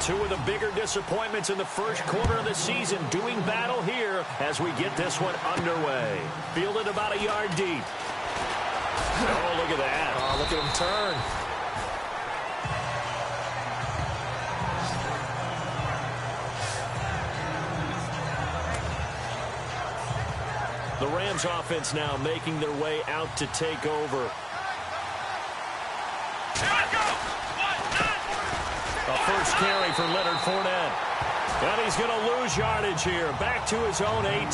Two of the bigger disappointments in the first quarter of the season doing battle here as we get this one underway. Fielded about a yard deep. Oh, look at that. Oh, look at him turn. The Rams offense now making their way out to take over. A first carry for Leonard Fournette. And he's going to lose yardage here. Back to his own 18.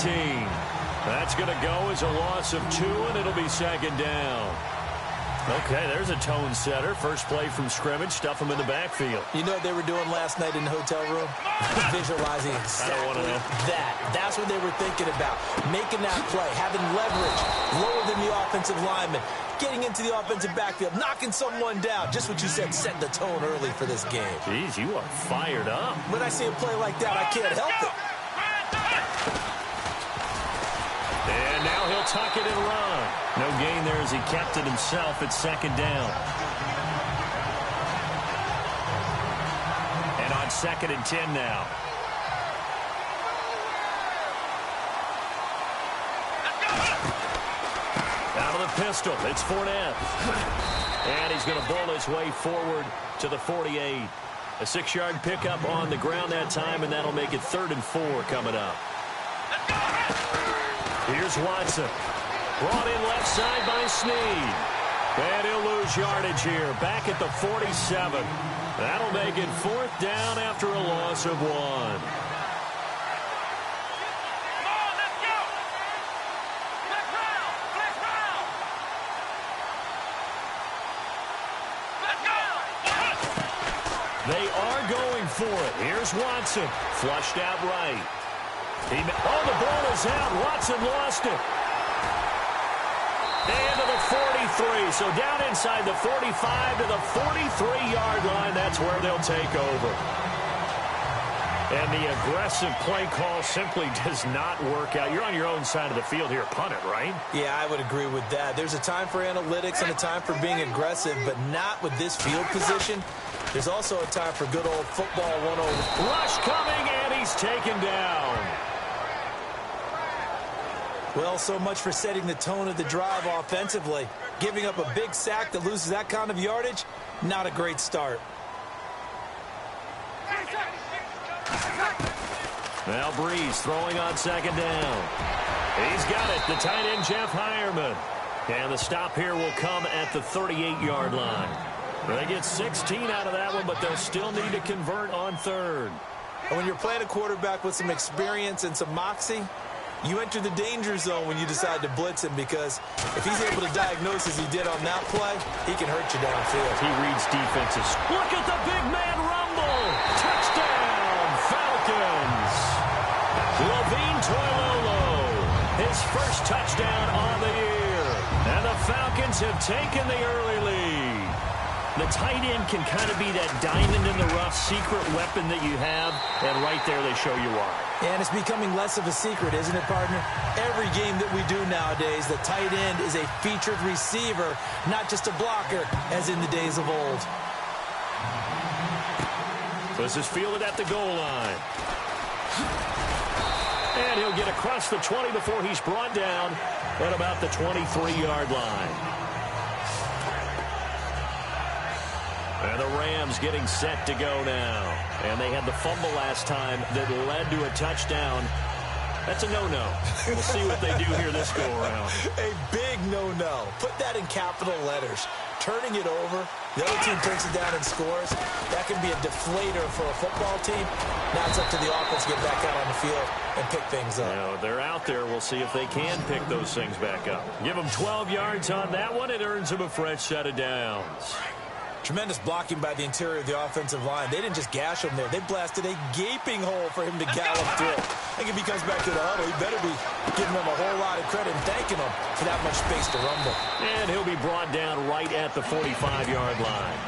That's going to go as a loss of 2, and it'll be second down. Okay, there's a tone setter. First play from scrimmage. Stuff him in the backfield. You know what they were doing last night in the hotel room? Visualizing exactly I don't want to know. That's what they were thinking about. Making that play, having leverage, lower than the offensive lineman, getting into the offensive backfield, knocking someone down. Just what you said, set the tone early for this game. Jeez, you are fired up. When I see a play like that, I can't help it. And now he'll tuck it and run. No gain there as he kept it himself at second down. And on 2nd and 10 now. Out of the pistol, it's Fournette. And he's going to bowl his way forward to the 48. A 6-yard pickup on the ground that time, and that'll make it 3rd and 4 coming up. Here's Watson. Brought in left side by Snead. And he'll lose yardage here. Back at the 47. That'll make it 4th down after a loss of 1. They are going for it. Here's Watson. Flushed out right. The ball is out. Watson lost it. And to the 43. So down inside the 45 to the 43-yard line. That's where they'll take over. And the aggressive play call simply does not work out. You're on your own side of the field here. Punt it, right? Yeah, I would agree with that. There's a time for analytics and a time for being aggressive, but not with this field position. There's also a time for good old football 101. Rush coming, and he's taken down. Well, so much for setting the tone of the drive offensively. Giving up a big sack that loses that kind of yardage, not a great start. Now Breeze throwing on 2nd down. He's got it, the tight end Jeff Hireman. And the stop here will come at the 38-yard line. They get 16 out of that one, but they'll still need to convert on 3rd. And when you're playing a quarterback with some experience and some moxie, you enter the danger zone when you decide to blitz him, because if he's able to diagnose as he did on that play, he can hurt you downfield. He reads defenses. Look at the big man rumble. Touchdown, Falcons. Levine Toilolo, his first touchdown on the year. And the Falcons have taken the early lead. The tight end can kind of be that diamond in the rough secret weapon that you have, and right there they show you why. And it's becoming less of a secret, isn't it, partner? Every game that we do nowadays, the tight end is a featured receiver, not just a blocker, as in the days of old. This is fielded at the goal line. And he'll get across the 20 before he's brought down at about the 23-yard line. And the Rams getting set to go now. And they had the fumble last time that led to a touchdown. That's a no-no. We'll see what they do here this go-around. A big no-no. Put that in capital letters. Turning it over, the other team takes it down and scores. That can be a deflator for a football team. Now it's up to the offense to get back out on the field and pick things up. Now, they're out there. We'll see if they can pick those things back up. Give them 12 yards on that one. It earns them a fresh set of downs. Tremendous blocking by the interior of the offensive line. They didn't just gash him there. They blasted a gaping hole for him to gallop through. I think if he comes back to the huddle, he better be giving them a whole lot of credit and thanking them for that much space to rumble. And he'll be brought down right at the 45-yard line.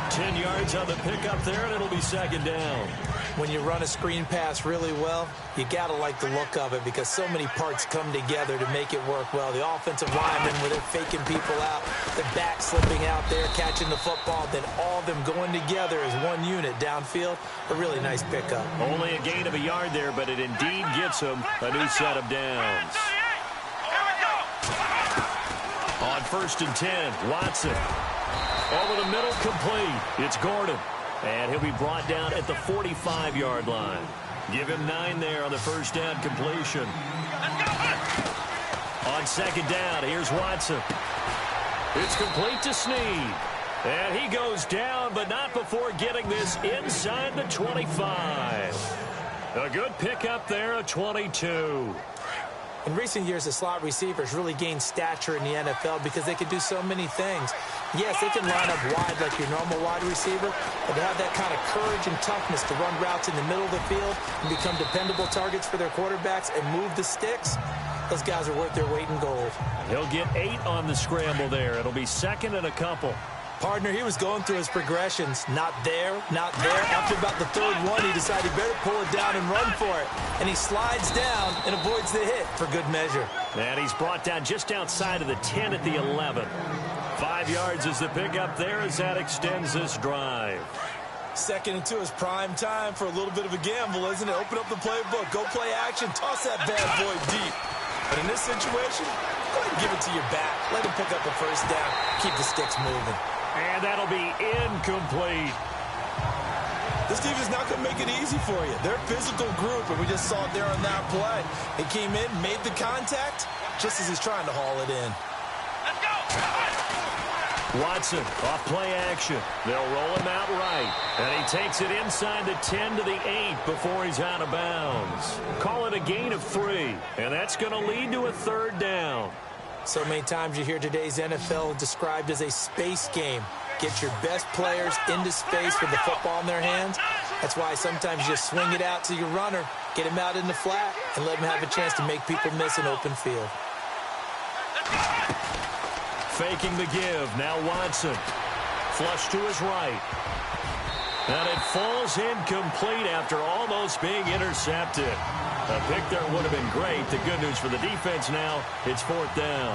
10 yards on the pickup there, and it'll be second down. When you run a screen pass really well, you got to like the look of it because so many parts come together to make it work well. The offensive linemen, where they're faking people out, the back slipping out there, catching the football, then all of them going together as one unit downfield. A really nice pickup. Only a gain of a yard there, but it indeed gets them a new set of downs. On 1st and 10, Watson. Over the middle, complete. It's Gordon. And he'll be brought down at the 45-yard line. Give him 9 there on the first down completion. On 2nd down, here's Watson. It's complete to Snead. And he goes down, but not before getting this inside the 25. A good pickup there, a 22. In recent years, the slot receivers really gained stature in the NFL because they can do so many things. Yes, they can line up wide like your normal wide receiver, but they have that kind of courage and toughness to run routes in the middle of the field and become dependable targets for their quarterbacks and move the sticks. Those guys are worth their weight in gold. He'll get 8 on the scramble there. It'll be 2nd and a couple. Partner, he was going through his progressions. Not there, not there. After about the 3rd one, he decided he better pull it down and run for it. And he slides down and avoids the hit for good measure. And he's brought down just outside of the 10 at the 11. 5 yards is the pickup there as that extends this drive. 2nd and 2 is prime time for a little bit of a gamble, isn't it? Open up the playbook, go play action, toss that bad boy deep. But in this situation, go ahead and give it to your back. Let him pick up a first down. Keep the sticks moving. And that'll be incomplete. This defense is not going to make it easy for you. They're a physical group, and we just saw it there on that play. He came in, made the contact, just as he's trying to haul it in. Let's go! Watson off play action. They'll roll him out right. And he takes it inside the 10 to the 8 before he's out of bounds. Call it a gain of 3. And that's going to lead to a 3rd down. So many times you hear today's NFL described as a space game. Get your best players into space with the football in their hands. That's why sometimes you just swing it out to your runner, get him out in the flat, and let him have a chance to make people miss an open field. Faking the give. Now Watson. Flush to his right. And it falls incomplete after almost being intercepted. A pick there would have been great. The good news for the defense now, it's 4th down.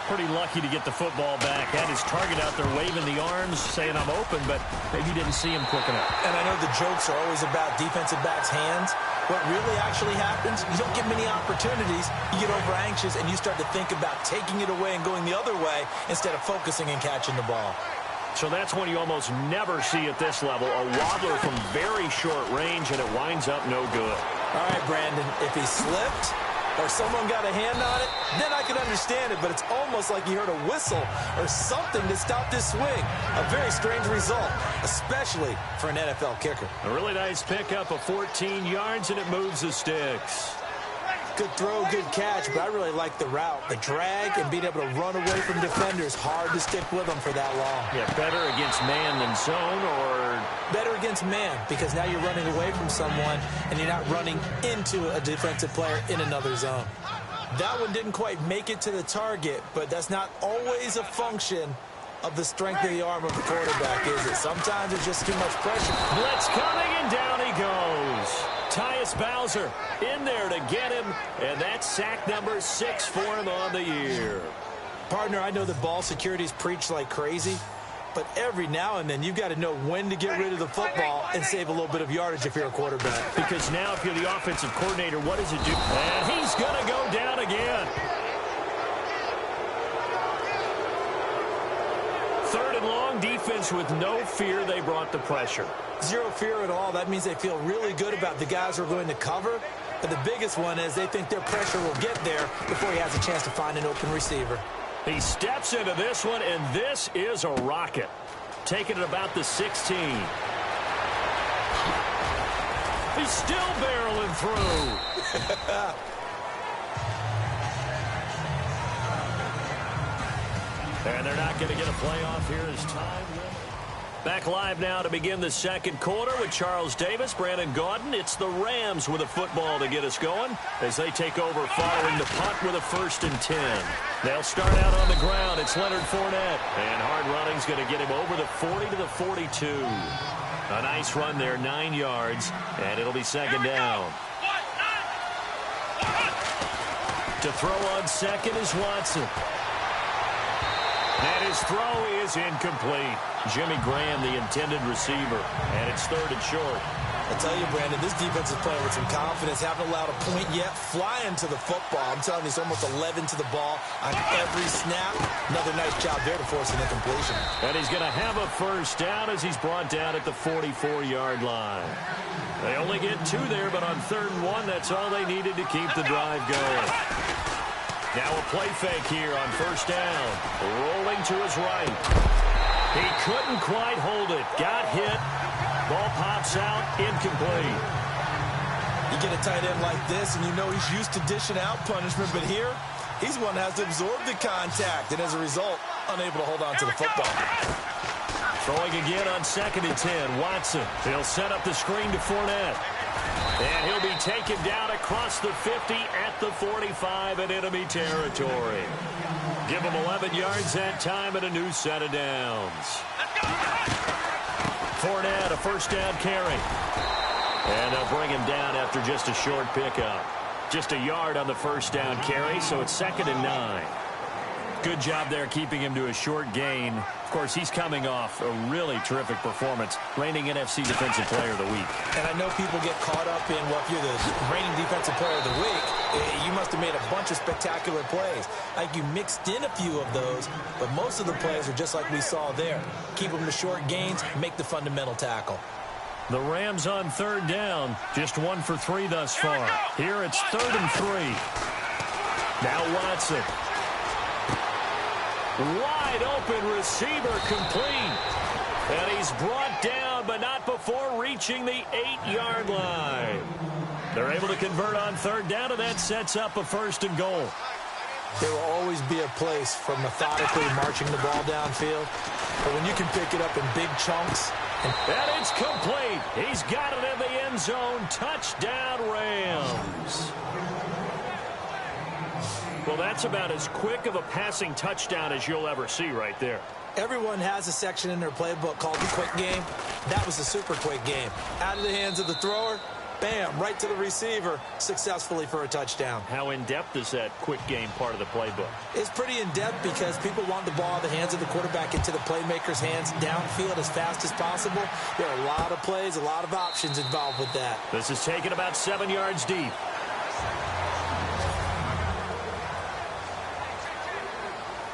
Pretty lucky to get the football back. Had his target out there waving the arms, saying I'm open, but maybe didn't see him quick enough. And I know the jokes are always about defensive backs' hands. What really actually happens, you don't get many opportunities. You get over anxious, and you start to think about taking it away and going the other way instead of focusing and catching the ball. So that's one you almost never see at this level. A wobbler from very short range, and it winds up no good. All right, Brandon, if he slipped or someone got a hand on it, then I can understand it, but it's almost like you heard a whistle or something to stop this swing. A very strange result, especially for an NFL kicker. A really nice pickup of 14 yards, and it moves the sticks. Good throw, good catch, but I really like the route. The drag and being able to run away from defenders, hard to stick with them for that long. Yeah, better against man than zone, or better against man, because now you're running away from someone and you're not running into a defensive player in another zone. That one didn't quite make it to the target, but that's not always a function of the strength of the arm of the quarterback, is it? Sometimes it's just too much pressure. Blitz coming, and down he goes. Tyus Bowser in there to get him, and that's sack number 6 for him on the year. Partner, I know that ball security's preached like crazy, but every now and then you've got to know when to get rid of the football and save a little bit of yardage if you're a quarterback. Because now if you're the offensive coordinator, what does it do? And he's going to go down again. 3rd and long, defense with no fear. They brought the pressure. Zero fear at all. That means they feel really good about the guys who are going to cover. But the biggest one is they think their pressure will get there before he has a chance to find an open receiver. He steps into this one, and this is a rocket. Taking it about the 16. He's still barreling through. And they're not going to get a playoff here as time. Back live now to begin the 2nd quarter with Charles Davis, Brandon Gaudin. It's the Rams with a football to get us going as they take over following the punt with a 1st and 10. They'll start out on the ground. It's Leonard Fournette. And hard running's going to get him over the 40 to the 42. A nice run there, 9 yards, and it'll be second down. To throw on second is Watson. And his throw is incomplete. Jimmy Graham, the intended receiver, and it's third and short. I tell you, Brandon, this defense is playing with some confidence. Haven't allowed a point yet. Flying to the football. I'm telling you, it's almost 11 to the ball on every snap. Another nice job there to force an incompletion. And he's going to have a first down as he's brought down at the 44-yard line. They only get 2 there, but on 3rd and 1, that's all they needed to keep the drive going. Now a play fake here on first down. Rolling to his right. He couldn't quite hold it. Got hit. Ball pops out, incomplete. You get a tight end like this, and you know he's used to dishing out punishment, but here, he's the one that has to absorb the contact, and as a result, unable to hold on to the football. Throwing again on 2nd and 10. Watson, he'll set up the screen to Fournette. And he'll be taken down across the 50 at the 45 in enemy territory. Give him 11 yards that time and a new set of downs. Fournette, a first down carry. And they'll bring him down after just a short pickup. Just a yard on the first down carry, so it's 2nd and 9. Good job there keeping him to a short gain. Of course, he's coming off a really terrific performance, reigning NFC Defensive Player of the Week. And I know people get caught up in, well, if you're the reigning Defensive Player of the Week, you must have made a bunch of spectacular plays. Like you mixed in a few of those, but most of the plays are just like we saw there. Keep them to short gains, make the fundamental tackle. The Rams on 3rd down, just 1 for 3 thus far. Here it's 3rd and 3. Now Watson. Wide open receiver complete. And he's brought down, but not before reaching the 8-yard line. They're able to convert on 3rd down, and that sets up a 1st and goal. There will always be a place for methodically marching the ball downfield. But when you can pick it up in big chunks. And it's complete. He's got it in the end zone. Touchdown, Rams. Well, that's about as quick of a passing touchdown as you'll ever see right there. Everyone has a section in their playbook called the quick game. That was a super quick game. Out of the hands of the thrower, bam, right to the receiver, successfully for a touchdown. How in-depth is that quick game part of the playbook? It's pretty in-depth because people want the ball in the hands of the quarterback into the playmaker's hands downfield as fast as possible. There are a lot of plays, a lot of options involved with that. This is taken about 7 yards deep.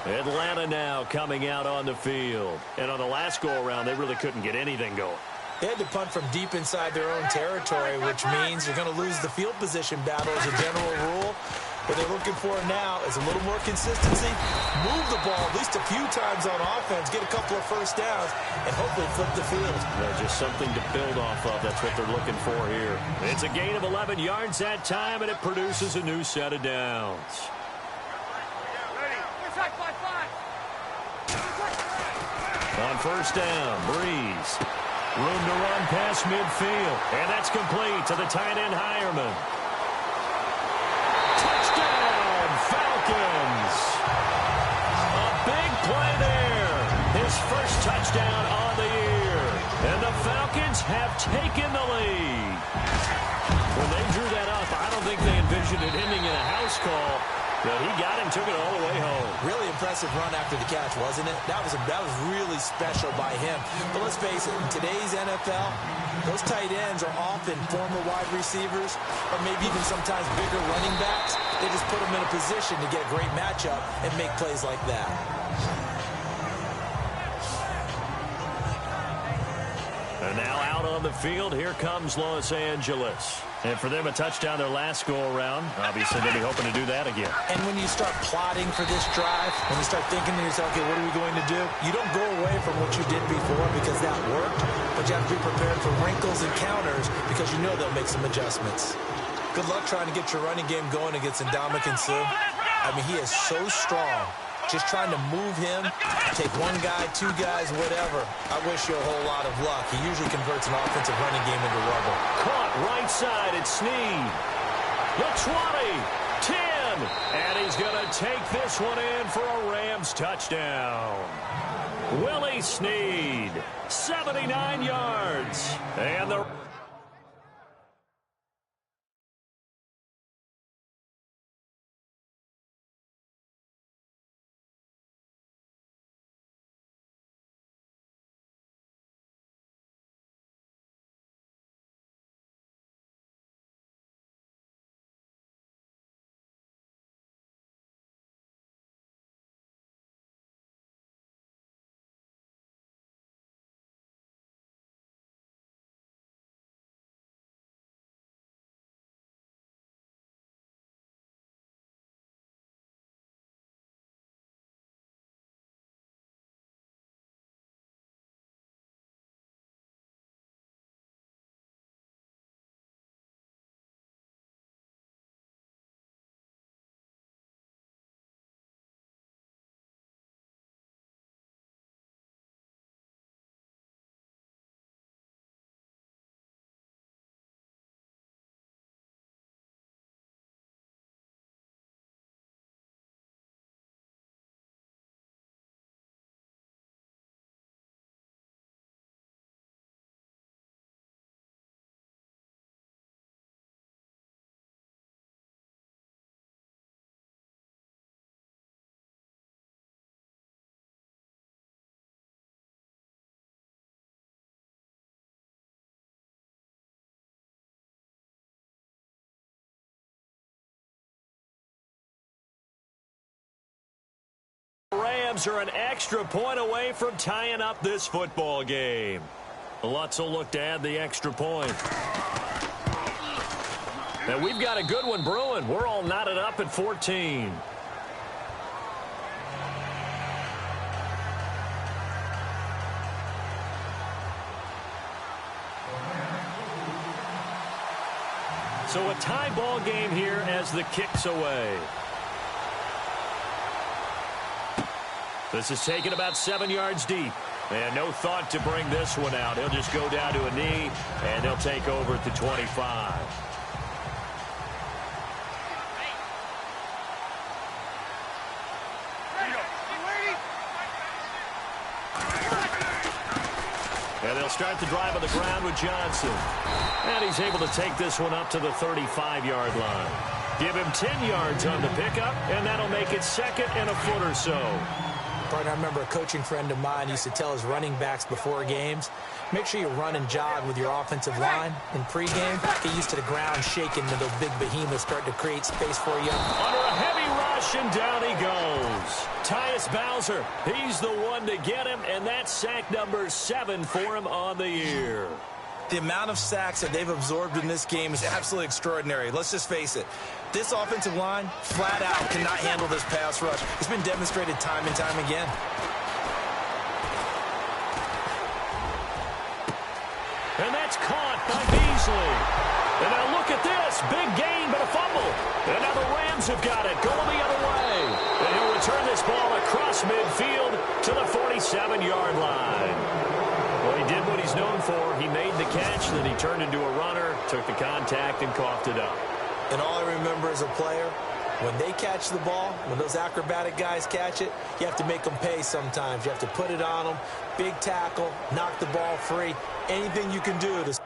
Atlanta now coming out on the field. And on the last go-around, they really couldn't get anything going. They had to punt from deep inside their own territory, which means you're going to lose the field position battle as a general rule. What they're looking for now is a little more consistency, move the ball at least a few times on offense, get a couple of first downs, and hopefully flip the field. Just something to build off of. That's what they're looking for here. It's a gain of 11 yards that time, and it produces a new set of downs. On first down, Breeze. Room to run past midfield. And that's complete to the tight end, Hireman. Touchdown, Falcons. A big play there. His first touchdown on the year. And the Falcons have taken the lead. When they drew that up, I don't think they envisioned it ending in a house call. But he got him, took it all the way home. Really impressive run after the catch, wasn't it? That was really special by him. But let's face it, in today's NFL, those tight ends are often former wide receivers or maybe even sometimes bigger running backs. They just put them in a position to get a great matchup and make plays like that. And now out on the field, here comes Los Angeles. And for them, a touchdown their last go-around. Obviously, they'll be hoping to do that again. And when you start plotting for this drive, when you start thinking to yourself, okay, what are we going to do? You don't go away from what you did before because that worked, but you have to be prepared for wrinkles and counters because you know they'll make some adjustments. Good luck trying to get your running game going against Ndamukong Suh. I mean, he is so strong. Just trying to move him, take one guy, two guys, whatever. I wish you a whole lot of luck. He usually converts an offensive running game into rubble. Caught right side, it's Snead. The 20, 10, and he's going to take this one in for a Rams touchdown. Willie Snead, 79 yards. And the Rams are an extra point away from tying up this football game. Lutz will look to add the extra point. And we've got a good one brewing. We're all knotted up at 14. So a tie ball game here as the kick's away. This is taken about 7 yards deep. And no thought to bring this one out. He'll just go down to a knee, and they'll take over at the 25. And they'll start the drive on the ground with Johnson. And he's able to take this one up to the 35-yard line. Give him 10 yards on the pickup, and that'll make it second and a foot or so. Partner, I remember a coaching friend of mine used to tell his running backs before games, make sure you run and jog with your offensive line in pregame. Get used to the ground shaking when those big behemoths start to create space for you. Under a heavy rush, and down he goes. Tyus Bowser, he's the one to get him, and that's sack number 7 for him on the year. The amount of sacks that they've absorbed in this game is absolutely extraordinary. Let's just face it. This offensive line, flat out, cannot handle this pass rush. It's been demonstrated time and time again. And that's caught by Beasley. And now look at this. Big gain, but a fumble. And now the Rams have got it, going the other way. And he'll return this ball across midfield to the 47-yard line. Well, he did what he's known for. He made the catch, then he turned into a runner, took the contact, and coughed it up. And all I remember as a player, when they catch the ball, when those acrobatic guys catch it, you have to make them pay sometimes. You have to put it on them, big tackle, knock the ball free, anything you can do to...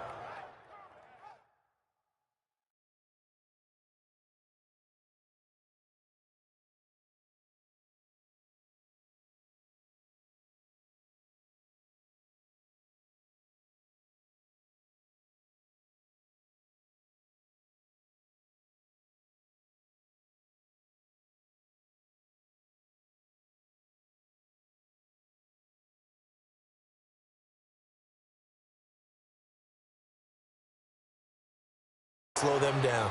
slow them down.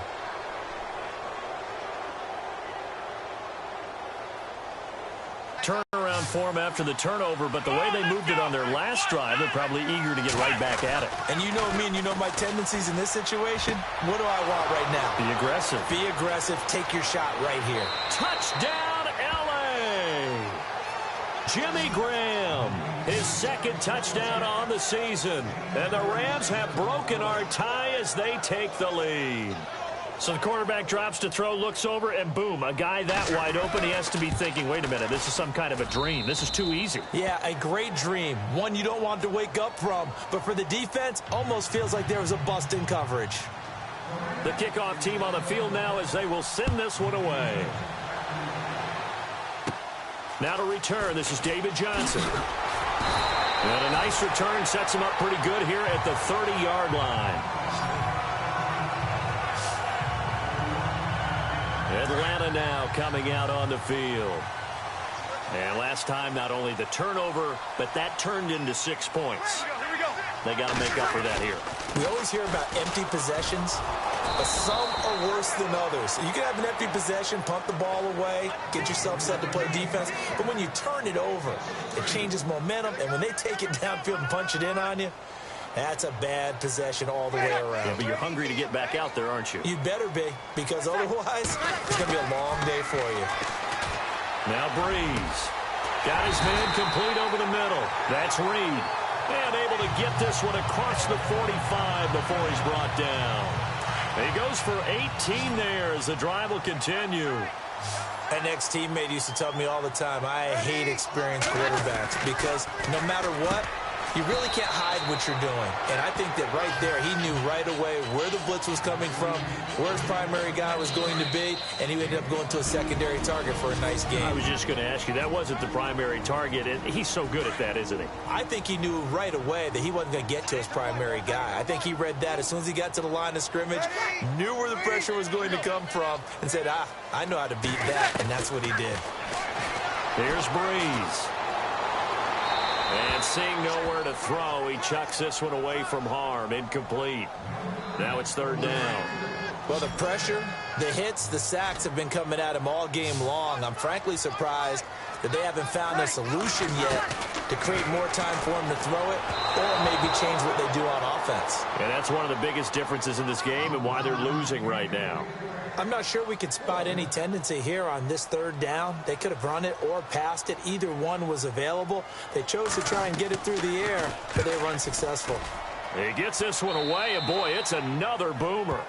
Turnaround for him after the turnover, but the way they moved it on their last drive, they're probably eager to get right back at it. And you know me and you know my tendencies in this situation. What do I want right now? Be aggressive. Be aggressive. Take your shot right here. Touchdown, L.A. Jimmy Graham, his second touchdown on the season. And the Rams have broken our tie as they take the lead. So the quarterback drops to throw, looks over, and boom, a guy that wide open, he has to be thinking, wait a minute, this is some kind of a dream. This is too easy. Yeah, a great dream. One you don't want to wake up from. But for the defense, almost feels like there was a bust in coverage. The kickoff team on the field now as they will send this one away. Now to return, this is David Johnson. And a nice return sets him up pretty good here at the 30-yard line. Atlanta now coming out on the field. And last time, not only the turnover, but that turned into 6 points. Here we go. They got to make up for that here. We always hear about empty possessions, but some are worse than others. You can have an empty possession, punt the ball away, get yourself set to play defense, but when you turn it over, it changes momentum, and when they take it downfield and punch it in on you, that's a bad possession all the way around. Yeah, but you're hungry to get back out there, aren't you? You better be, because otherwise, it's going to be a long day for you. Now Breeze. Got his man complete over the middle. That's Reed. And able to get this one across the 45 before he's brought down. He goes for 18 there as the drive will continue. An ex-teammate used to tell me all the time, I hate experienced quarterbacks because no matter what, you really can't hide what you're doing. And I think that right there, he knew right away where the blitz was coming from, where his primary guy was going to be, and he ended up going to a secondary target for a nice game. I was just going to ask you, that wasn't the primary target, and he's so good at that, isn't he? I think he knew right away that he wasn't going to get to his primary guy. I think he read that as soon as he got to the line of scrimmage, knew where the pressure was going to come from, and said, I know how to beat that, and that's what he did. Here's Breeze. And seeing nowhere to throw, he chucks this one away from harm. Incomplete. Now it's third down. Well, the pressure, the hits, the sacks have been coming at him all game long. I'm frankly surprised that they haven't found a solution yet to create more time for him to throw it or maybe change what they do on offense. And that's one of the biggest differences in this game and why they're losing right now. I'm not sure we could spot any tendency here on this third down. They could have run it or passed it. Either one was available. They chose to try and get it through the air, but they were unsuccessful. He gets this one away, and boy, it's another boomer.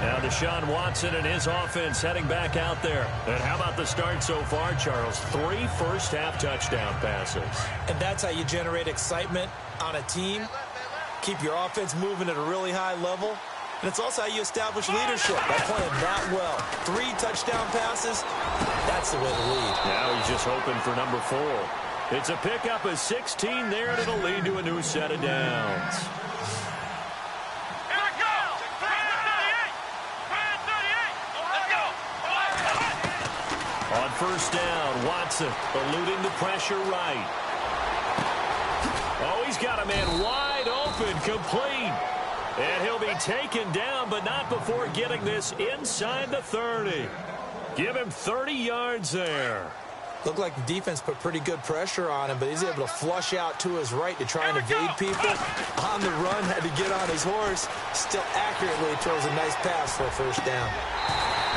Now Deshaun Watson and his offense heading back out there. And how about the start so far, Charles? 3 first-half touchdown passes. And that's how you generate excitement on a team. Keep your offense moving at a really high level. And it's also how you establish leadership by playing that well. 3 touchdown passes, that's the way to lead. Now he's just hoping for number 4. It's a pickup of 16 there, and it'll lead to a new set of downs. Here we go. 38. Let's go. On first down, Watson eluding the pressure right. Oh, he's got a man wide open, complete. And he'll be taken down, but not before getting this inside the 30. Give him 30 yards there. Looked like the defense put pretty good pressure on him, but he's able to flush out to his right to try and evade people. On the run, had to get on his horse. Still accurately throws a nice pass for a first down.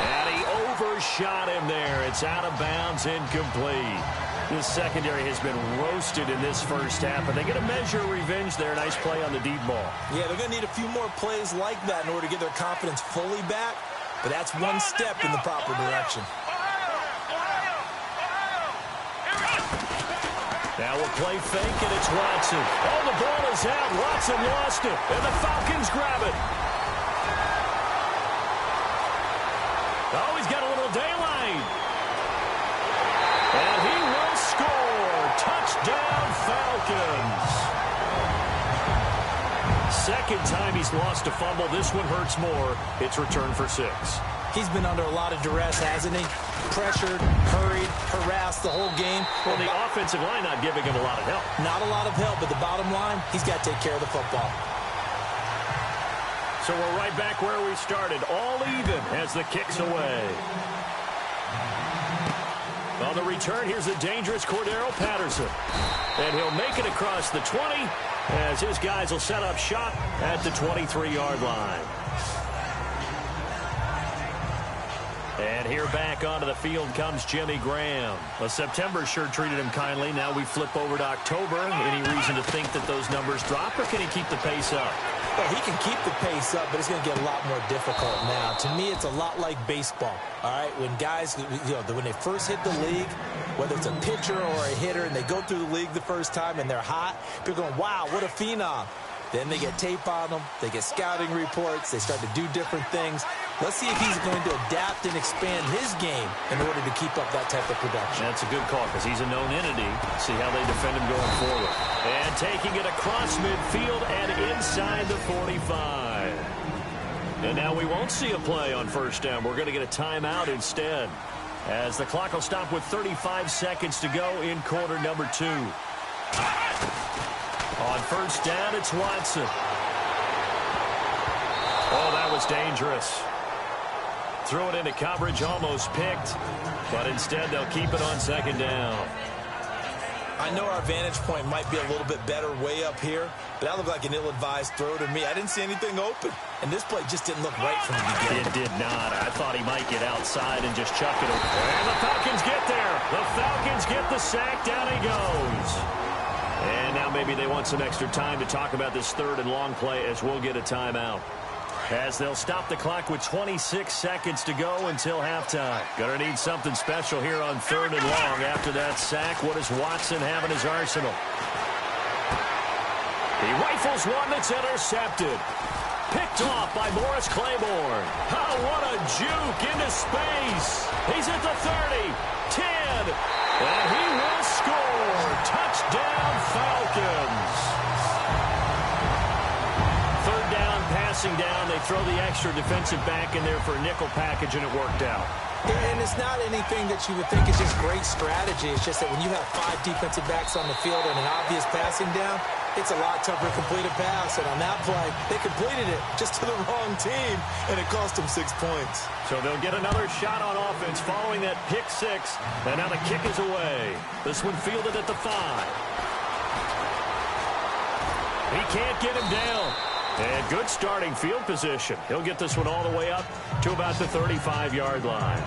And he overshot him there. It's out of bounds, incomplete. The secondary has been roasted in this first half, but they get a measure of revenge there. Nice play on the deep ball. Yeah, they're going to need a few more plays like that in order to get their confidence fully back, but that's one step in the proper direction. Now we'll play fake, and it's Watson. Oh, the ball is out. Watson lost it, and the Falcons grab it. Oh, he's got a little daylight. And he will score. Touchdown, Falcons. Second time he's lost a fumble. This one hurts more. It's returned for 6. He's been under a lot of duress, hasn't he? Pressured, hurried, harassed the whole game. Well, the offensive line not giving him a lot of help. Not a lot of help, but the bottom line, he's got to take care of the football. So we're right back where we started, all even as the kick's away. On the return, here's the dangerous Cordero Patterson. And he'll make it across the 20 as his guys will set up shop at the 23-yard line. And here back onto the field comes Jimmy Graham. Well, September sure treated him kindly. Now we flip over to October. Any reason to think that those numbers drop, or can he keep the pace up? Well, he can keep the pace up, but it's going to get a lot more difficult now. To me, it's a lot like baseball, all right? When guys, when they first hit the league, whether it's a pitcher or a hitter, and they go through the league the first time and they're hot, people are going, wow, what a phenom. Then they get tape on them. They get scouting reports. They start to do different things. Let's see if he's going to adapt and expand his game in order to keep up that type of production. That's a good call because he's a known entity. See how they defend him going forward. And taking it across midfield and inside the 45. And now we won't see a play on first down. We're going to get a timeout instead, as the clock will stop with 35 seconds to go in quarter number 2. On first down, it's Watson. Oh, that was dangerous. Threw it into coverage, almost picked, but instead they'll keep it on second down. I know our vantage point might be a little bit better way up here, but that looked like an ill-advised throw to me. I didn't see anything open, and this play just didn't look right from the beginning. It did not. I thought he might get outside and just chuck it away. And the Falcons get there. The Falcons get the sack. Down he goes. And now maybe they want some extra time to talk about this third and long play, as we'll get a timeout, as they'll stop the clock with 26 seconds to go until halftime. Gonna need something special here on third and long. After that sack, what does Watson have in his arsenal? He rifles one that's intercepted. Picked off by Morris Claiborne. Oh, what a juke into space. He's at the 30, 10, and he will score. Touchdown, Falcons. Third down, passing down. They throw the extra defensive back in there for a nickel package, and it worked out. And it's not anything that you would think is just great strategy. It's just that when you have 5 defensive backs on the field and an obvious passing down, it's a lot tougher to complete a pass. And on that play, they completed it just to the wrong team, and it cost them 6 points. So they'll get another shot on offense following that pick 6. And now the kick is away. This one fielded at the 5. He can't get him down. And good starting field position. He'll get this one all the way up to about the 35-yard line.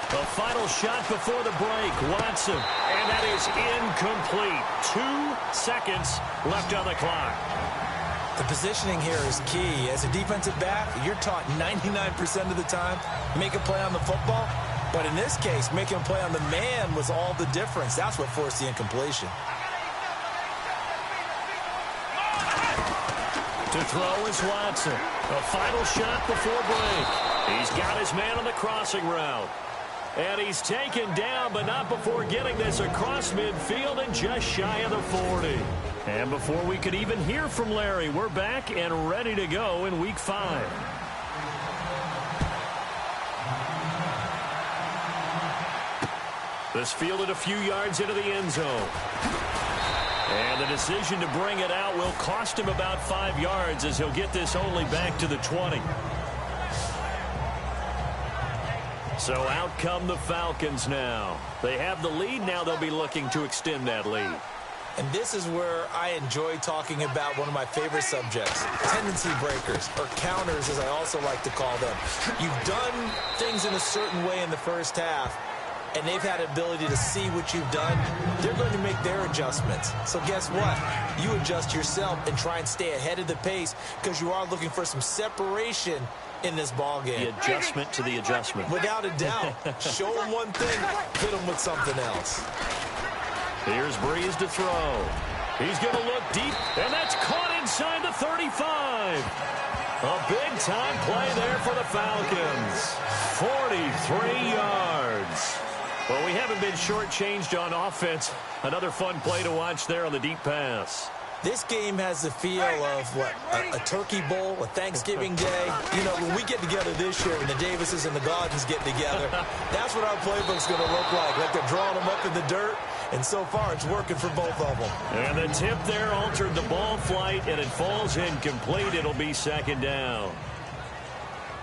The final shot before the break, Watson. And that is incomplete. 2 seconds left on the clock. The positioning here is key. As a defensive back, you're taught 99% of the time, make a play on the football. But in this case, making a play on the man was all the difference. That's what forced the incompletion. To throw is Watson. A final shot before break. He's got his man on the crossing route. And he's taken down, but not before getting this across midfield and just shy of the 40. And before we could even hear from Larry, we're back and ready to go in Week 5. This fielded a few yards into the end zone. And the decision to bring it out will cost him about 5 yards, as he'll get this only back to the 20. So out come the Falcons now. They have the lead. Now they'll be looking to extend that lead. And this is where I enjoy talking about one of my favorite subjects, tendency breakers, or counters as I also like to call them. You've done things in a certain way in the first half, and they've had the ability to see what you've done. They're going to make their adjustments. So guess what? You adjust yourself and try and stay ahead of the pace, because you are looking for some separation in this ball game. The adjustment to the adjustment. Without a doubt. Show them one thing, hit them with something else. Here's Breeze to throw. He's going to look deep, and that's caught inside the 35. A big-time play there for the Falcons. 43 yards. Well, we haven't been shortchanged on offense. Another fun play to watch there on the deep pass. This game has the feel of, what, a turkey bowl, a Thanksgiving day. You know, when we get together this year, when the Davises and the Gaudens get together, that's what our playbook's going to look like they're drawing them up in the dirt. And so far, it's working for both of them. And the tip there altered the ball flight, and it falls incomplete. It'll be second down.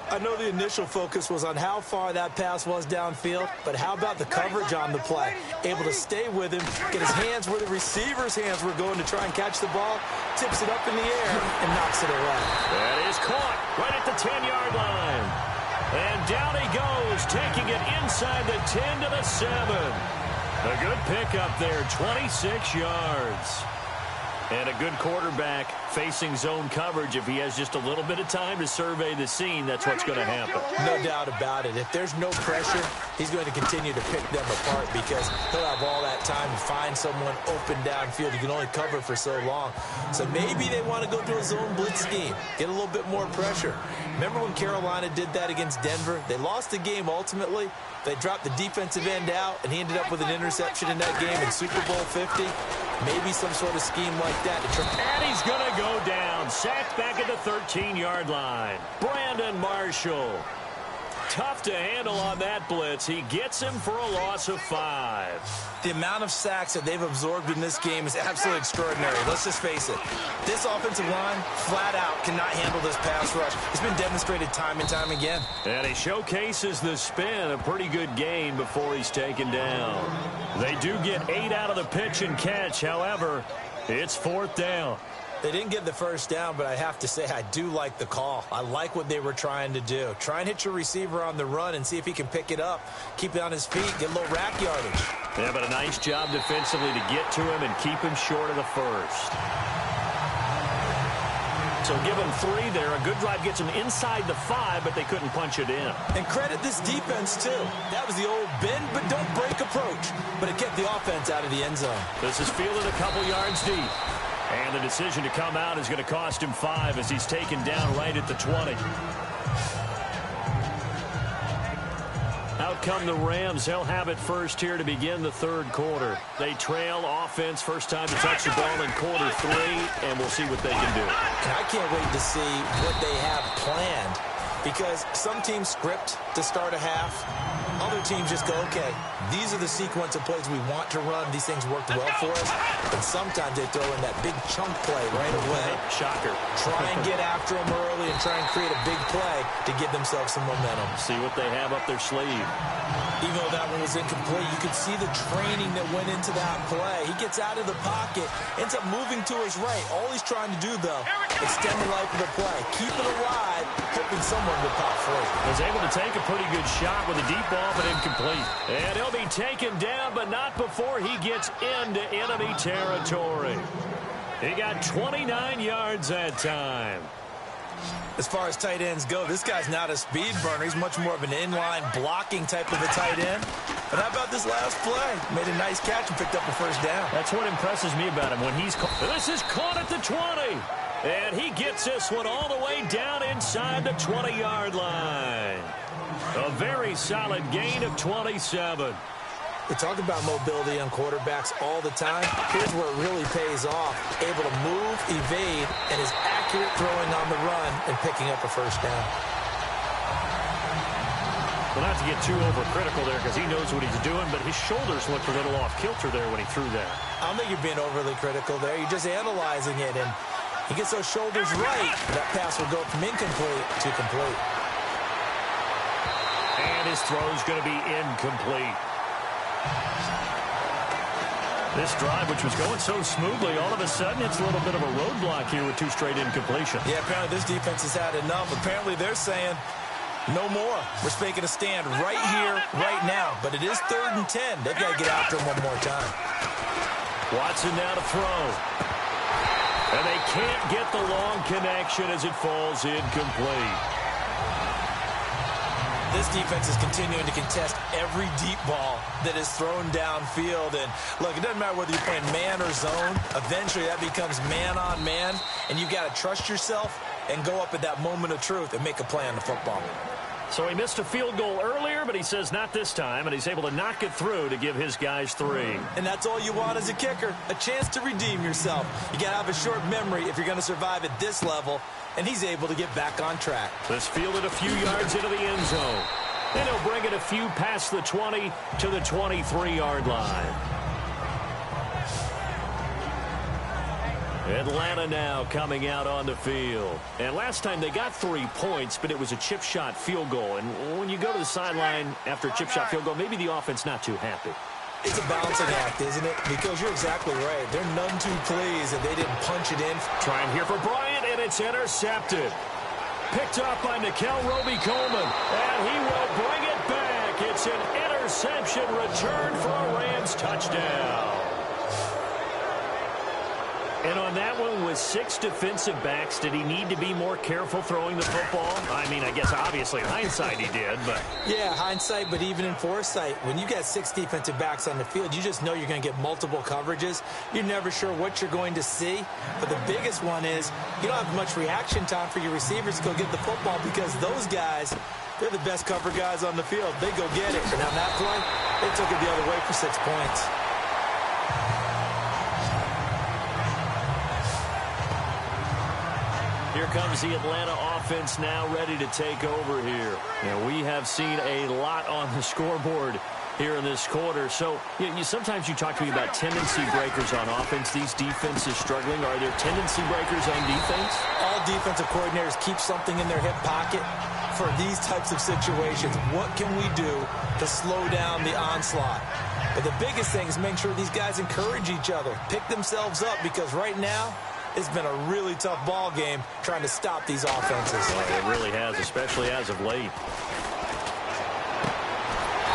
I know the initial focus was on how far that pass was downfield, but how about the coverage on the play? Able to stay with him, get his hands where the receiver's hands were going to try and catch the ball, tips it up in the air, and knocks it away. That is caught right at the 10-yard line. And down he goes, taking it inside the 10 to the 7. A good pickup there, 26 yards. And a good quarterback facing zone coverage. If he has just a little bit of time to survey the scene, that's what's going to happen. No doubt about it. If there's no pressure, he's going to continue to pick them apart because he'll have all that time to find someone open downfield. He can only cover for so long. So maybe they want to go to a zone blitz scheme, get a little bit more pressure. Remember when Carolina did that against Denver? They lost the game ultimately. They dropped the defensive end out, and he ended up with an interception in that game in Super Bowl 50. Maybe some sort of scheme like that. And he's going to go down. Sacked back at the 13-yard line. Brandon Marshall. Tough to handle on that blitz. He gets him for a loss of 5. The amount of sacks that they've absorbed in this game is absolutely extraordinary. Let's just face it. This offensive line, flat out, cannot handle this pass rush. It's been demonstrated time and time again. And he showcases the spin. A pretty good gain before he's taken down. They do get 8 out of the pitch and catch. However, it's 4th down. They didn't get the first down, but I have to say I do like the call. I like what they were trying to do. Try and hit your receiver on the run and see if he can pick it up, keep it on his feet, get a little rack yardage. Yeah, but a nice job defensively to get to him and keep him short of the first. So give him 3 there. A good drive gets him inside the 5, but they couldn't punch it in. And credit this defense, too. That was the old bend but don't break approach, but it kept the offense out of the end zone. This is fielded a couple yards deep. And the decision to come out is going to cost him 5 as he's taken down right at the 20. Out come the Rams. They'll have it first here to begin the 3rd quarter. They trail offense, first time to touch the ball in quarter 3, and we'll see what they can do. And I can't wait to see what they have planned because some teams script to start a half. Other teams just go, okay, these are the sequence of plays we want to run. These things worked well for us. And sometimes they throw in that big chunk play right away. Shocker. Try and get after them early and try and create a big play to give themselves some momentum. See what they have up their sleeve. Even though that one was incomplete, you could see the training that went into that play. He gets out of the pocket, ends up moving to his right. All he's trying to do, though, extend the life of the play. Keep it alive, hoping someone will pop free. Was able to take a pretty good shot with a deep ball, but incomplete. And he'll be taken down, but not before he gets into enemy territory. He got 29 yards that time. As far as tight ends go, this guy's not a speed burner. He's much more of an inline blocking type of a tight end. But how about this last play? Made a nice catch and picked up a first down. That's what impresses me about him when he's caught. This is caught at the 20. And he gets this one all the way down inside the 20-yard line. A very solid gain of 27. We talk about mobility on quarterbacks all the time. Here's where it really pays off. Able to move, evade, and is accurate throwing on the run and picking up a first down. Well, not to get too overcritical there because he knows what he's doing, but his shoulders looked a little off kilter there when he threw that. I don't think you're being overly critical there. You're just analyzing it, and he gets those shoulders right. That pass will go from incomplete to complete. And his throw's going to be incomplete. This drive, which was going so smoothly, all of a sudden it's a little bit of a roadblock here with 2 straight incompletions. Yeah, apparently this defense has had enough. Apparently they're saying no more. We're making a stand right here, right now. But it is 3rd and 10. They've got to get after him one more time. Watson now to throw. And they can't get the long connection as it falls incomplete. This defense is continuing to contest every deep ball that is thrown downfield. And, look, it doesn't matter whether you're playing man or zone. Eventually, that becomes man-on-man, and you've got to trust yourself and go up at that moment of truth and make a play on the football. So he missed a field goal earlier, but he says not this time, and he's able to knock it through to give his guys 3. And that's all you want as a kicker, a chance to redeem yourself. You got to have a short memory if you're going to survive at this level, and he's able to get back on track. This fielded a few yards into the end zone. Then he'll bring it a few past the 20 to the 23-yard line. Atlanta now coming out on the field. And last time they got 3 points, but it was a chip shot field goal. And when you go to the sideline after a chip shot field goal, maybe the offense not too happy. It's a balancing act, isn't it? Because you're exactly right. They're none too pleased that they didn't punch it in. Trying here for Bryant, and it's intercepted. Picked up by Nikel Roby-Coleman, and he will bring it back. It's an interception return for a Rams touchdown. And on that one, with 6 defensive backs, did he need to be more careful throwing the football? I mean, I guess obviously in hindsight he did, but... Yeah, hindsight, but even in foresight, when you got 6 defensive backs on the field, you just know you're going to get multiple coverages. You're never sure what you're going to see. But the biggest one is you don't have much reaction time for your receivers to go get the football because those guys, they're the best cover guys on the field. They go get it. And on that play, they took it the other way for 6 points. Here comes the Atlanta offense now ready to take over here. Now, we have seen a lot on the scoreboard here in this quarter. So, sometimes you talk to me about tendency breakers on offense. These defenses struggling. Are there tendency breakers on defense? All defensive coordinators keep something in their hip pocket for these types of situations. What can we do to slow down the onslaught? But the biggest thing is make sure these guys encourage each other, pick themselves up, because right now, it's been a really tough ball game trying to stop these offenses. Well, it really has, especially as of late.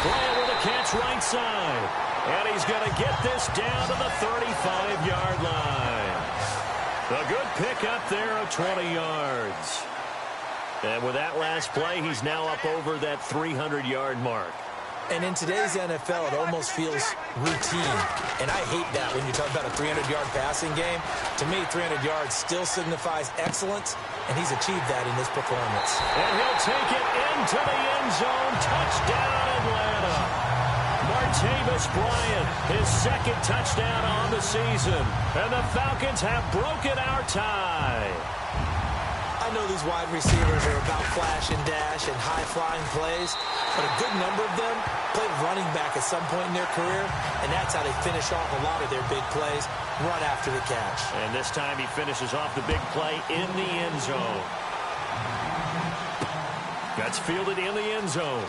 Bryant with a catch right side. And he's going to get this down to the 35-yard line. A good pickup there of 20 yards. And with that last play, he's now up over that 300-yard mark. And in today's NFL, it almost feels routine. And I hate that when you talk about a 300-yard passing game. To me, 300 yards still signifies excellence, and he's achieved that in this performance. And he'll take it into the end zone. Touchdown, Atlanta. Martavis Bryant, his 2nd touchdown on the season. And the Falcons have broken our tie. I know these wide receivers are about flash and dash and high-flying plays, but a good number of them played running back at some point in their career, and that's how they finish off a lot of their big plays, run after the catch. And this time he finishes off the big play in the end zone. That's fielded in the end zone.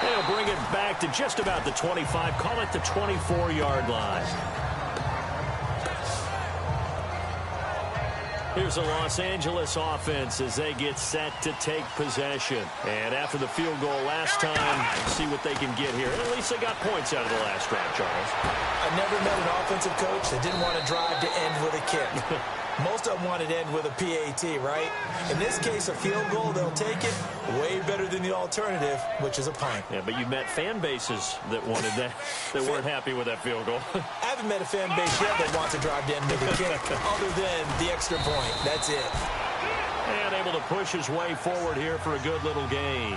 They'll bring it back to just about the 25, call it the 24-yard line. Here's the Los Angeles offense as they get set to take possession. And after the field goal last time, see what they can get here. At least they got points out of the last drive, Charles. I never met an offensive coach that didn't want to drive to end with a kick. Most of them wanted to end with a PAT, right? In this case, a field goal, they'll take it. Way better than the alternative, which is a punt. Yeah, but you met fan bases that wanted that, that weren't happy with that field goal. I haven't met a fan base yet that wants to drive to end with a kick, other than the extra point. That's it. And able to push his way forward here for a good little gain.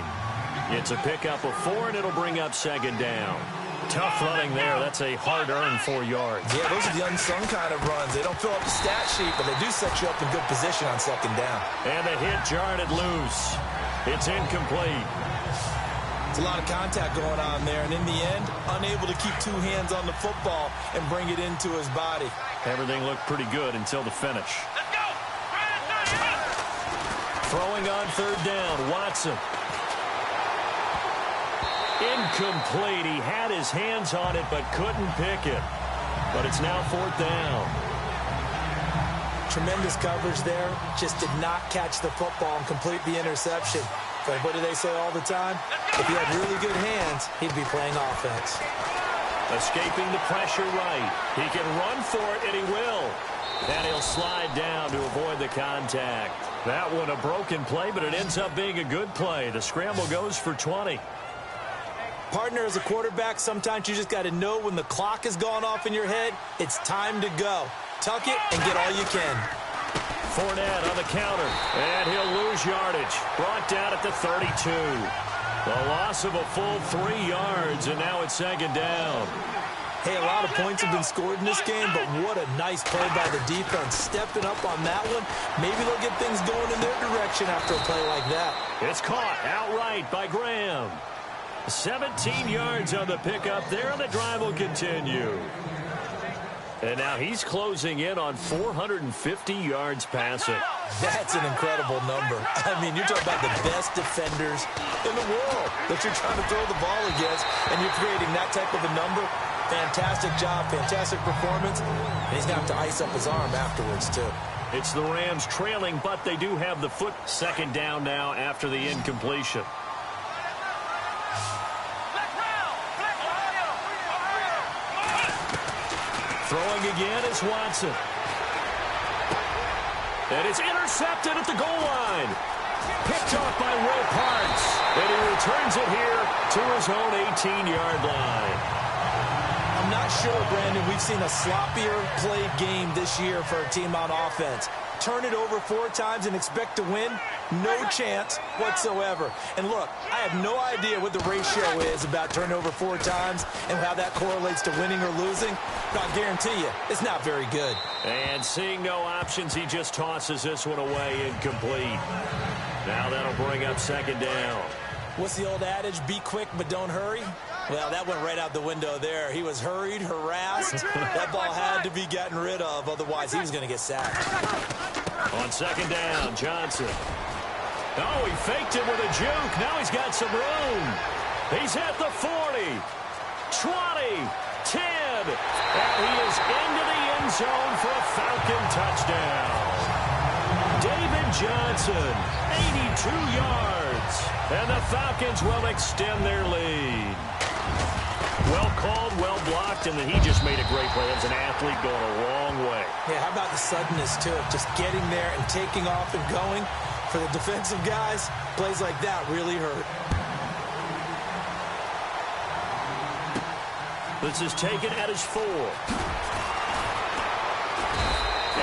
It's a pickup of 4, and it'll bring up 2nd down. Tough running there. That's a hard-earned 4 yards. Yeah, those are the unsung kind of runs. They don't fill up the stat sheet, but they do set you up in good position on 2nd down. And the hit jarred it loose. It's incomplete. It's a lot of contact going on there, and in the end, unable to keep 2 hands on the football and bring it into his body. Everything looked pretty good until the finish. Let's go! Throwing on 3rd down, Watson. Incomplete. He had his hands on it but couldn't pick it. But it's now 4th down. Tremendous coverage there. Just did not catch the football and complete the interception. But what do they say all the time? If he had really good hands, he'd be playing offense. Escaping the pressure right. He can run for it, and he will. And he'll slide down to avoid the contact. That one a broken play, but it ends up being a good play. The scramble goes for 20. Partner, as a quarterback, sometimes you just got to know when the clock has gone off in your head, it's time to go. Tuck it and get all you can. Fournette on the counter, and he'll lose yardage. Brought down at the 32. The loss of a full 3 yards, and now it's 2nd down. Hey, a lot of points have been scored in this game, but what a nice play by the defense. Stepping up on that one, maybe they'll get things going in their direction after a play like that. It's caught outright by Graham. 17 yards on the pickup there, and the drive will continue. And now he's closing in on 450 yards passing. That's an incredible number. I mean, you're talking about the best defenders in the world that you're trying to throw the ball against, and you're creating that type of a number. Fantastic job, fantastic performance. And he's going to have to ice up his arm afterwards, too. It's the Rams trailing, but they do have the foot. Second down now after the incompletion. Throwing again is Watson. And it's intercepted at the goal line. Picked off by Will Parks. And he returns it here to his own 18-yard line. I'm not sure, Brandon, we've seen a sloppier played game this year for a team on offense. Turn it over 4 times and expect to win? No chance whatsoever. And look, I have no idea what the ratio is about turnover 4 times and how that correlates to winning or losing. But I guarantee you, it's not very good. And seeing no options, he just tosses this one away incomplete. Now that'll bring up second down. What's the old adage? Be quick, but don't hurry? Well, that went right out the window there. He was hurried, harassed. That ball had to be gotten rid of, otherwise he was going to get sacked. On second down, Johnson. Oh, he faked it with a juke. Now he's got some room. He's at the 40, 20, 10. And he is into the end zone for a Falcon touchdown. David Johnson, 82 yards. And the Falcons will extend their lead. Well called, well blocked, and then he just made a great play. As an athlete going a long way. Yeah, how about the suddenness, too? Just getting there and taking off and going. For the defensive guys, plays like that really hurt. This is taken at his 4.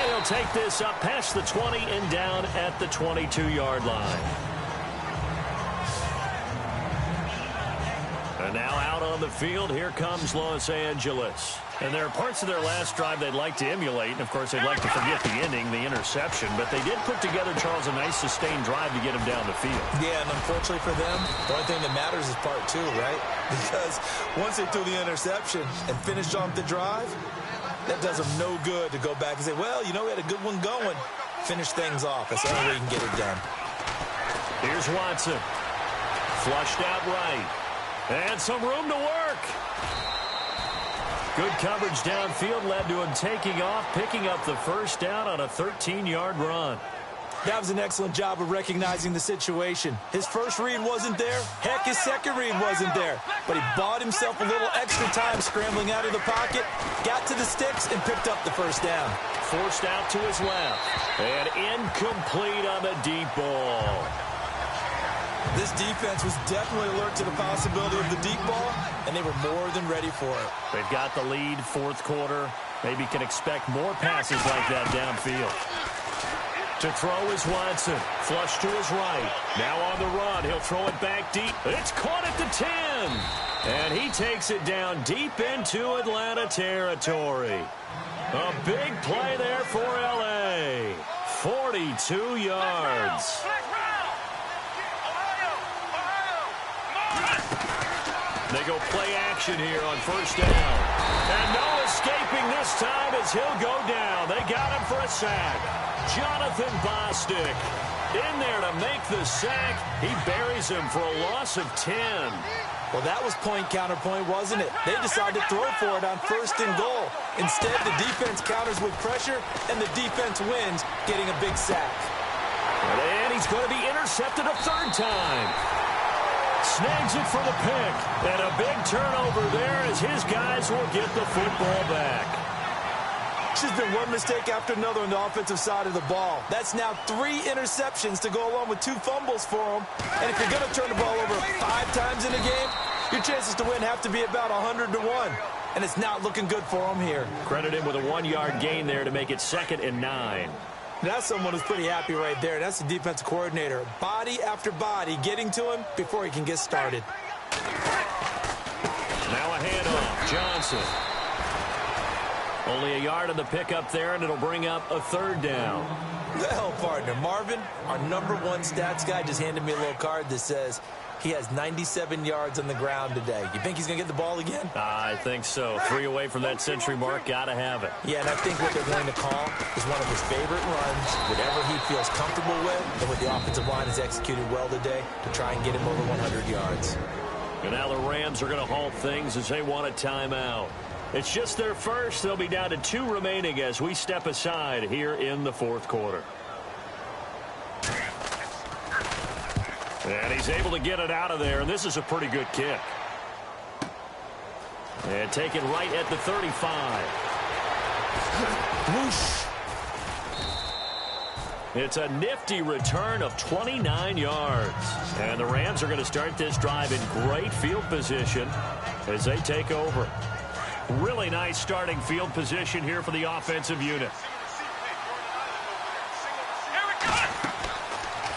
And he'll take this up past the 20 and down at the 22-yard line. And now out on the field, here comes Los Angeles. And there are parts of their last drive they'd like to emulate. And, of course, they'd like to forget the ending, the interception. But they did put together, Charles, a nice sustained drive to get him down the field. Yeah, and unfortunately for them, the only thing that matters is part 2, right? Because once they threw the interception and finished off the drive, that does them no good to go back and say, well, you know, we had a good one going. Finish things off. That's the only way you can get it done. Here's Watson. Flushed out right. And some room to work. Good coverage downfield led to him taking off, picking up the first down on a 13-yard run. That was an excellent job of recognizing the situation. His first read wasn't there. Heck, his second read wasn't there. But he bought himself a little extra time scrambling out of the pocket, got to the sticks, and picked up the first down. Forced out to his left. And incomplete on the deep ball. This defense was definitely alert to the possibility of the deep ball, and they were more than ready for it. They've got the lead, fourth quarter. Maybe can expect more passes like that downfield. To throw is Watson. Flush to his right. Now on the run. He'll throw it back deep. It's caught at the 10. And he takes it down deep into Atlanta territory. A big play there for L.A. 42 yards. They go play action here on first down. And no escaping this time as he'll go down. They got him for a sack. Jonathan Bostic in there to make the sack. He buries him for a loss of 10. Well, that was point counterpoint, wasn't it? They decided to throw for it on first and goal. Instead, the defense counters with pressure, and the defense wins, getting a big sack. And he's going to be intercepted a third time. Snags it for the pick. And a big turnover there as his guys will get the football back. There's been one mistake after another on the offensive side of the ball. That's now 3 interceptions to go along with 2 fumbles for them. And if you're going to turn the ball over 5 times in a game, your chances to win have to be about 100-1. And it's not looking good for them here. Credit him with a 1-yard gain there to make it 2nd and 9. That's someone who's pretty happy right there. That's the defensive coordinator. Body after body getting to him before he can get started. Now a handoff. Johnson. Only a yard on the pickup there, and it'll bring up a third down. Well, partner, Marvin, our #1 stats guy, just handed me a little card that says He has 97 yards on the ground today. You think he's going to get the ball again? I think so. 3 away from that century mark. Got to have it. Yeah, and I think what they're going to call is one of his favorite runs, whatever he feels comfortable with, and what the offensive line has executed well today to try and get him over 100 yards. And now the Rams are going to halt things as they want a timeout. It's just their first. They'll be down to 2 remaining as we step aside here in the fourth quarter. And he's able to get it out of there, and this is a pretty good kick. And taken right at the 35. Whoosh. It's a nifty return of 29 yards. And the Rams are going to start this drive in great field position as they take over. Really nice starting field position here for the offensive unit.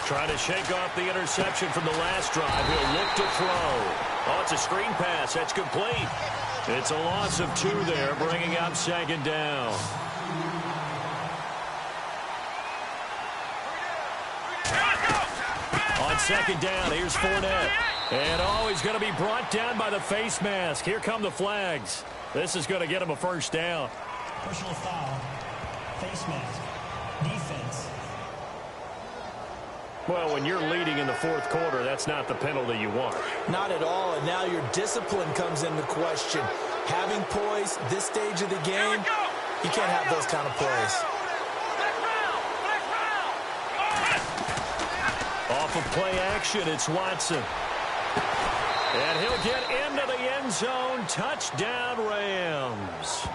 Trying to shake off the interception from the last drive. He'll look to throw. Oh, it's a screen pass. That's complete. It's a loss of 2 there, bringing up second down. On second down, here's Fournette. And he's going to be brought down by the face mask. Here come the flags. This is going to get him a first down. Personal foul. Face mask. Defense. Well, when you're leading in the fourth quarter, that's not the penalty you want. Not at all, and now your discipline comes into question. Having poise this stage of the game, you can't have those kind of plays. Off of play action, it's Watson. And he'll get into the end zone. Touchdown, Rams.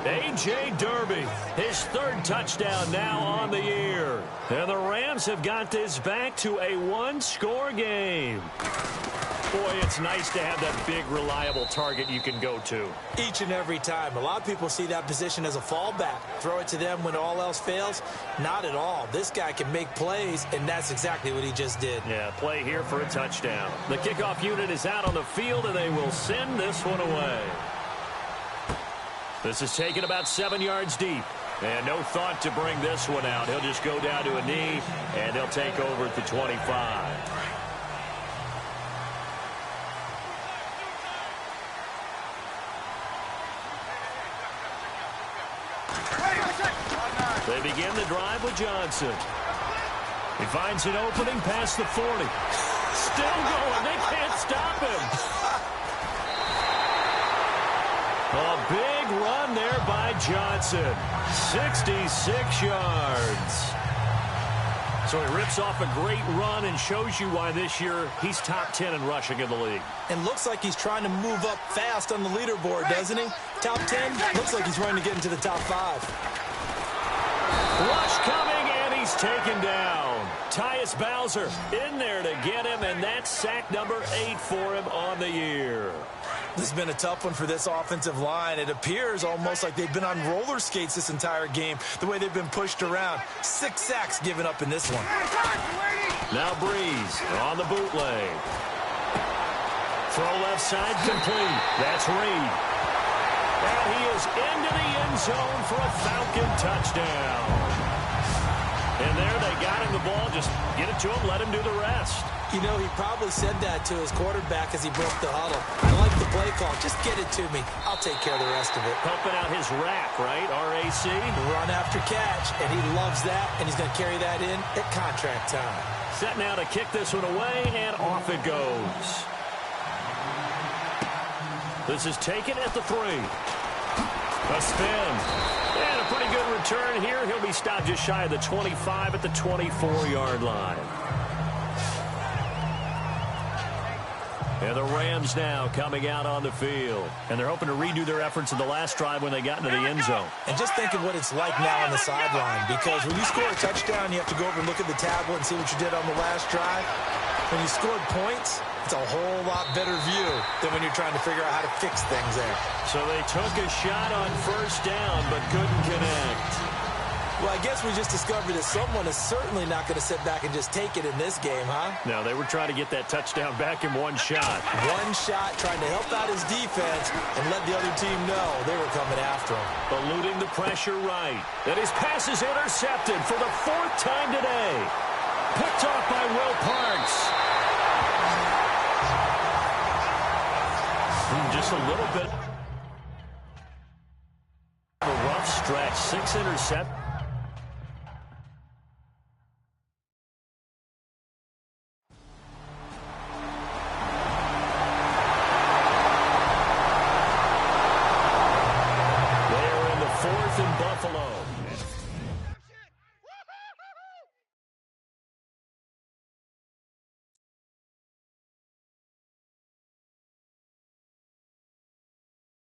A.J. Derby, his 3rd touchdown now on the year. And the Rams have got this back to a 1-score game. Boy, it's nice to have that big, reliable target you can go to. Each and every time. A lot of people see that position as a fallback. Throw it to them when all else fails. Not at all. This guy can make plays, and that's exactly what he just did. Yeah, play here for a touchdown. The kickoff unit is out on the field, and they will send this one away. This is taken about 7 yards deep. And no thought to bring this one out. He'll just go down to a knee, and they'll take over at the 25. They begin the drive with Johnson. He finds an opening past the 40. Still going. They can't stop him. A big run there by Johnson. 66 yards. So he rips off a great run and shows you why this year he's top 10 in rushing in the league. And looks like he's trying to move up fast on the leaderboard, doesn't he? Top 10? Looks like he's running to get into the top 5. Rush coming, and he's taken down. Tyus Bowser in there to get him, and that's sack number 8 for him on the year. This has been a tough one for this offensive line. It appears almost like they've been on roller skates this entire game, the way they've been pushed around. 6 sacks given up in this one. Now Breeze on the bootleg. Throw left side complete. That's Reed. And he is into the end zone for a Falcon touchdown. And there they got him the ball. Just get it to him, let him do the rest. You know, he probably said that to his quarterback as he broke the huddle. I like the play call. Just get it to me. I'll take care of the rest of it. Pumping out his rack, right? R-A-C? Run after catch, and he loves that, and he's going to carry that in at contract time. Set now to kick this one away, and off it goes. This is taken at the 3. A spin. And a pretty good return here. He'll be stopped just shy of the 25 at the 24-yard line. And the Rams now coming out on the field. And they're hoping to redo their efforts in the last drive when they got into the end zone. And just think of what it's like now on the sideline. Because when you score a touchdown, you have to go over and look at the tablet and see what you did on the last drive. When you scored points, it's a whole lot better view than when you're trying to figure out how to fix things there. So they took a shot on first down but couldn't connect. Well, I guess we just discovered that someone is certainly not going to sit back and just take it in this game, huh? No, they were trying to get that touchdown back in one shot. One shot, trying to help out his defense and let the other team know they were coming after him. Eluding the pressure right. And his pass is intercepted for the 4th time today. Picked off by Will Parks. Just a little bit of a rough stretch. 6 interceptions.